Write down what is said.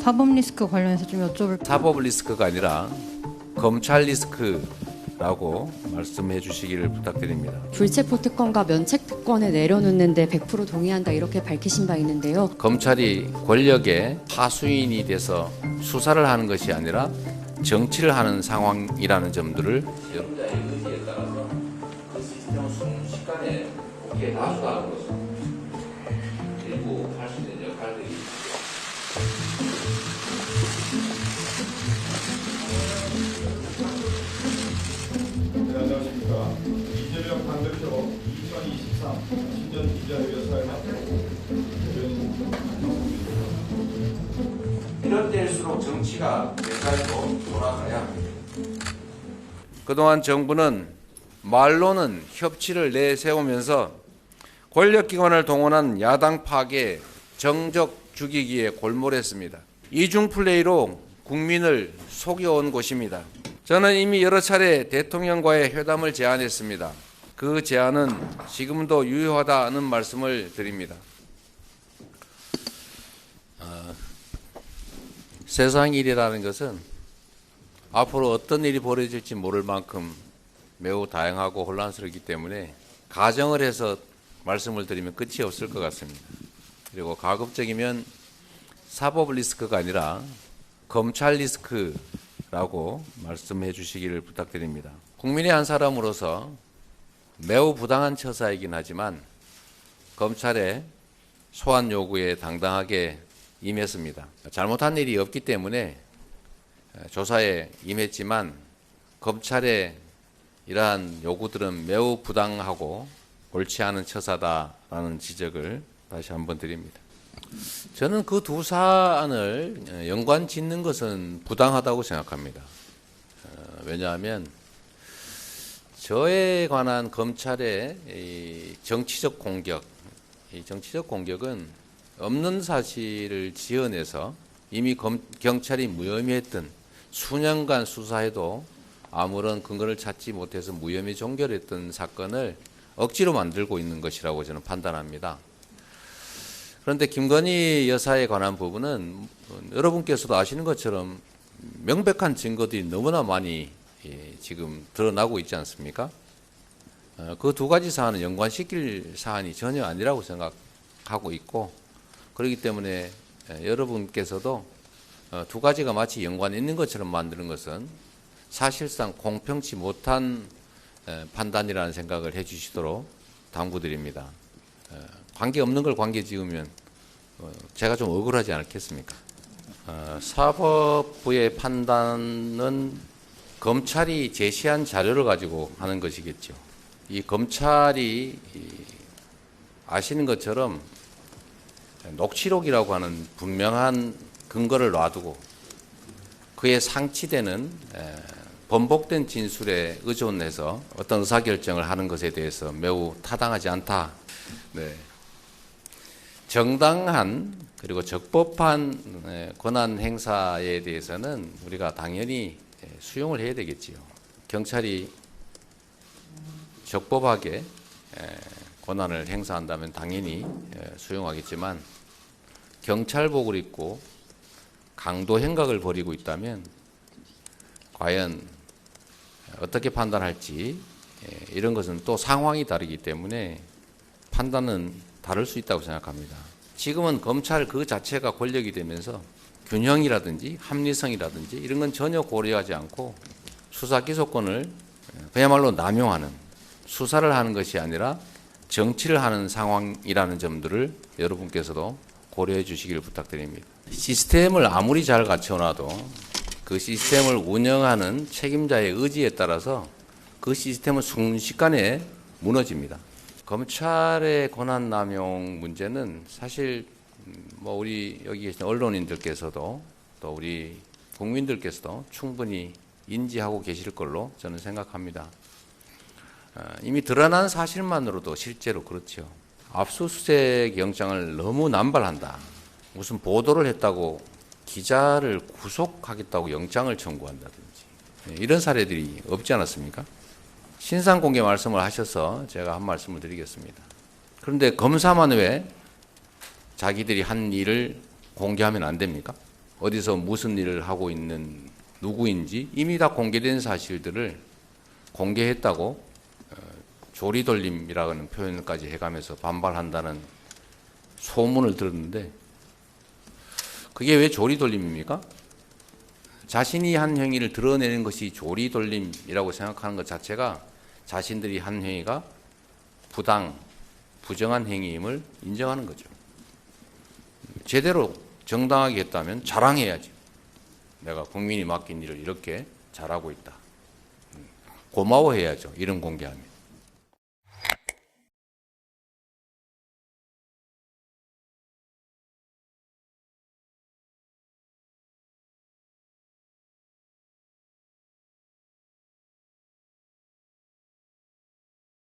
사법 리스크 관련해서 좀 여쭤볼. 사법 리스크가 아니라 검찰 리스크라고 말씀해 주시기를 부탁드립니다. 불체포 특권과 면책 특권을 내려놓는데 100% 동의한다 이렇게 밝히신 바 있는데요. 검찰이 권력의 하수인이 돼서 수사를 하는 것이 아니라 정치를 하는 상황이라는 점들을 여러분의 의지에 따라서 그 시스템을 순식간에 국회에 다수하는 것은 일부 할 수 있는 역할들이 네, 안녕하십니까. 이재명 당대표 2023 신년 기자회견 사회 앞두고 이럴 때일수록 정치가 제자리로 돌아가야 합니다. 그동안 정부는 말로는 협치를 내세우면서 권력기관을 동원한 야당 파괴, 정적 죽이기에 골몰했습니다. 이중 플레이로 국민을 속여온 것입니다. 저는 이미 여러 차례 대통령과의 회담을 제안했습니다. 그 제안은 지금도 유효하다는 말씀을 드립니다. 세상 일이라는 것은 앞으로 어떤 일이 벌어질지 모를 만큼 매우 다양하고 혼란스럽기 때문에 가정을 해서 말씀을 드리면 끝이 없을 것 같습니다. 그리고 가급적이면 사법 리스크가 아니라 검찰 리스크라고 말씀해 주시기를 부탁드립니다. 국민의 한 사람으로서 매우 부당한 처사이긴 하지만 검찰의 소환 요구에 당당하게 임했습니다. 잘못한 일이 없기 때문에 조사에 임했지만 검찰의 이러한 요구들은 매우 부당하고 옳지 않은 처사다라는 지적을 다시 한번 드립니다. 저는 그 두 사안을 연관 짓는 것은 부당하다고 생각합니다. 왜냐하면 저에 관한 검찰의 이 정치적 공격, 이 정치적 공격은 없는 사실을 지어내서 이미 경찰이 무혐의했던 수년간 수사해도 아무런 근거를 찾지 못해서 무혐의 종결했던 사건을 억지로 만들고 있는 것이라고 저는 판단합니다. 그런데 김건희 여사에 관한 부분은 여러분께서도 아시는 것처럼 명백한 증거들이 너무나 많이 지금 드러나고 있지 않습니까? 그 두 가지 사안은 연관시킬 사안이 전혀 아니라고 생각하고 있고, 그렇기 때문에 여러분께서도 두 가지가 마치 연관이 있는 것처럼 만드는 것은 사실상 공평치 못한 판단이라는 생각을 해주시도록 당부드립니다. 관계없는 걸 관계 지으면 제가 좀 억울하지 않겠습니까? 사법부의 판단은 검찰이 제시한 자료를 가지고 하는 것이겠죠. 이 검찰이 아시는 것처럼 녹취록이라고 하는 분명한 근거를 놔두고 그에 상치되는 번복된 진술에 의존해서 어떤 의사결정을 하는 것에 대해서 매우 타당하지 않다. 네. 정당한 그리고 적법한 권한 행사에 대해서는 우리가 당연히 수용을 해야 되겠지요. 경찰이 적법하게 권한을 행사한다면 당연히 수용하겠지만 경찰복을 입고 강도 행각을 벌이고 있다면 과연 어떻게 판단할지 이런 것은 또 상황이 다르기 때문에 판단은 다를 수 있다고 생각합니다. 지금은 검찰 그 자체가 권력이 되면서 균형이라든지 합리성이라든지 이런 건 전혀 고려하지 않고 수사 기소권을 그야말로 남용하는, 수사를 하는 것이 아니라 정치를 하는 상황이라는 점들을 여러분께서도 고려해 주시기를 부탁드립니다. 시스템을 아무리 잘 갖춰놔도 그 시스템을 운영하는 책임자의 의지에 따라서 그 시스템은 순식간에 무너집니다. 검찰의 권한 남용 문제는 사실 뭐 우리 여기 계신 언론인들께서도 또 우리 국민들께서도 충분히 인지하고 계실 걸로 저는 생각합니다. 이미 드러난 사실만으로도 실제로 그렇죠. 압수수색 영장을 너무 남발한다. 무슨 보도를 했다고 기자를 구속하겠다고 영장을 청구한다든지 이런 사례들이 없지 않았습니까? 신상공개 말씀을 하셔서 제가 한 말씀을 드리겠습니다. 그런데 검사만 왜 자기들이 한 일을 공개하면 안 됩니까? 어디서 무슨 일을 하고 있는 누구인지 이미 다 공개된 사실들을 공개했다고 조리돌림이라는 표현까지 해가면서 반발한다는 소문을 들었는데 그게 왜 조리돌림입니까? 자신이 한 행위를 드러내는 것이 조리돌림이라고 생각하는 것 자체가 자신들이 한 행위가 부정한 행위임을 인정하는 거죠. 제대로 정당하게 했다면 자랑해야지. 내가 국민이 맡긴 일을 이렇게 잘하고 있다. 고마워해야죠. 이런 공개하면.